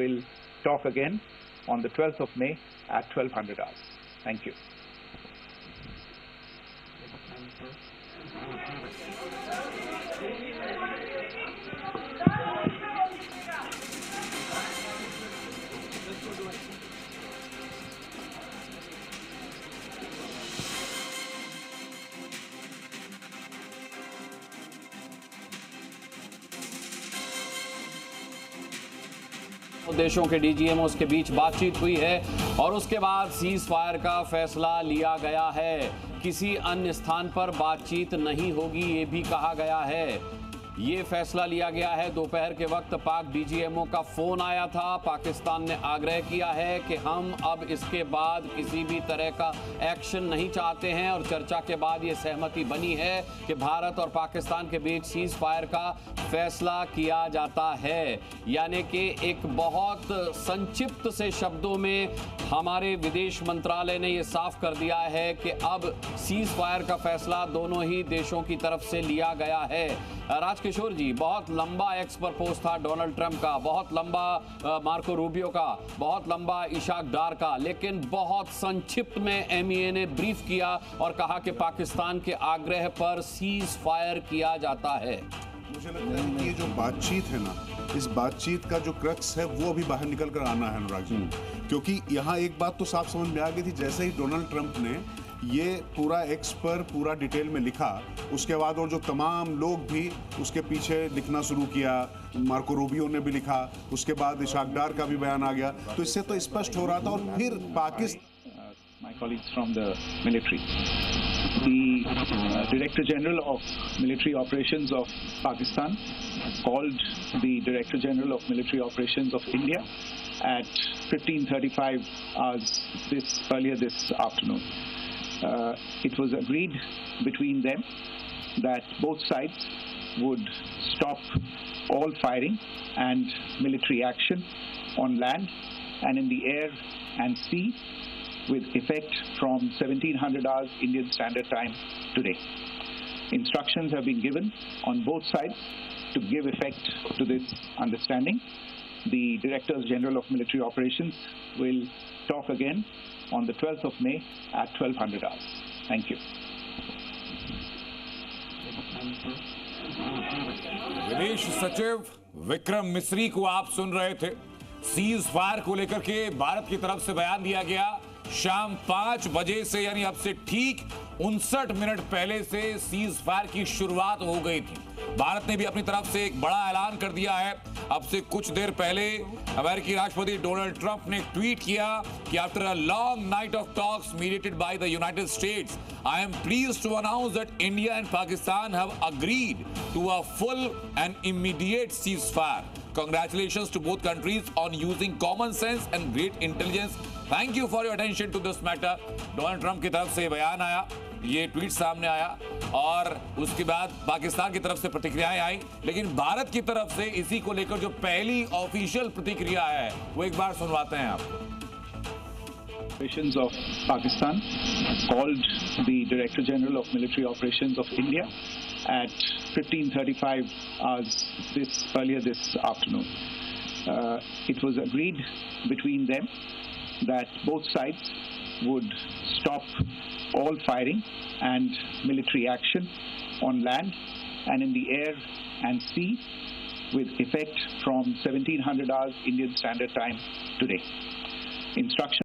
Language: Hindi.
We'll talk again on the 12th of May at 1200 hours. Thank you. देशों के डीजीएमओस के बीच बातचीत हुई है और उसके बाद सीज फायर का फैसला लिया गया है। किसी अन्य स्थान पर बातचीत नहीं होगी, ये भी कहा गया है। ये फैसला लिया गया है। दोपहर के वक्त पाक डीजीएमओ का फोन आया था। पाकिस्तान ने आग्रह किया है कि हम अब इसके बाद किसी भी तरह का एक्शन नहीं चाहते हैं और चर्चा के बाद ये सहमति बनी है कि भारत और पाकिस्तान के बीच सीज फायर का फैसला किया जाता है। यानी कि एक बहुत संक्षिप्त से शब्दों में हमारे विदेश मंत्रालय ने ये साफ कर दिया है कि अब सीज फायर का फैसला दोनों ही देशों की तरफ से लिया गया है। राजकिशोर जी, बहुत लंबा एक्स पर पोस्ट था डोनाल्ड ट्रंप का, बहुत लंबा मार्को रूबियो का, बहुत लंबा इशाक डार का, लेकिन बहुत संक्षिप्त में एमईए ने ब्रीफ किया और कहा कि पाकिस्तान के आग्रह पर सीज फायर किया जाता है। मुझे लगता है कि ये जो बातचीत है ना, इस बातचीत का जो क्रक्स है वो अभी बाहर निकल कर आना है अनुराग जी, क्योंकि यहाँ एक बात तो साफ समझ में आ गई थी। जैसे ही डोनाल्ड ट्रंप ने ये पूरा एक्स पर पूरा डिटेल में लिखा, उसके बाद और जो तमाम लोग भी उसके पीछे लिखना शुरू किया, मार्को रूबियो ने भी लिखा, उसके बाद इशाक डार का भी बयान आ गया, तो इससे तो स्पष्ट हो रहा था। और फिर Pakistan My colleagues from the military, the Director General of Military Operations of Pakistan called the Director General of Military Operations of India at 15:35 hours earlier this afternoon. It was agreed between them that both sides would stop all firing and military action on land and in the air and sea with effect from 1700 hours Indian Standard Time today. Instructions have been given on both sides to give effect to this understanding. The Directors General of Military Operations will talk again on the 12th of May at 1200 hours. Thank you. विदेश सचिव विक्रम मिस्री को आप सुन रहे थे। सीज फायर को लेकर के भारत की तरफ से बयान दिया गया। शाम 5 बजे से, यानी अब से ठीक 59 मिनट पहले से सीज फायर की शुरुआत हो गई थी। भारत ने भी अपनी तरफ से एक बड़ा ऐलान कर दिया है। अब से कुछ देर पहले अमेरिकी राष्ट्रपति डोनाल्ड ट्रंप ने ट्वीट किया कि after a long night of talks mediated by the United States, I am pleased to announce that India and Pakistan have agreed to a full and immediate ceasefire. Congratulations to both countries on using common sense and great intelligence. Thank you for your attention to this matter. Donald Trump की तरफ से बयान आया, ये ट्वीट सामने आया और उसके बाद पाकिस्तान की तरफ से प्रतिक्रियाएं आई, लेकिन भारत की तरफ से इसी को लेकर जो पहली ऑफिशियल प्रतिक्रिया है वो एक बार सुनवाते हैं आपको। Operations of Pakistan called the Director General of Military Operations of India at 15:35 hours earlier this afternoon. It was agreed between them that both sides would stop all firing and military action on land and in the air and sea with effect from 1700 hours Indian Standard Time today. Instructions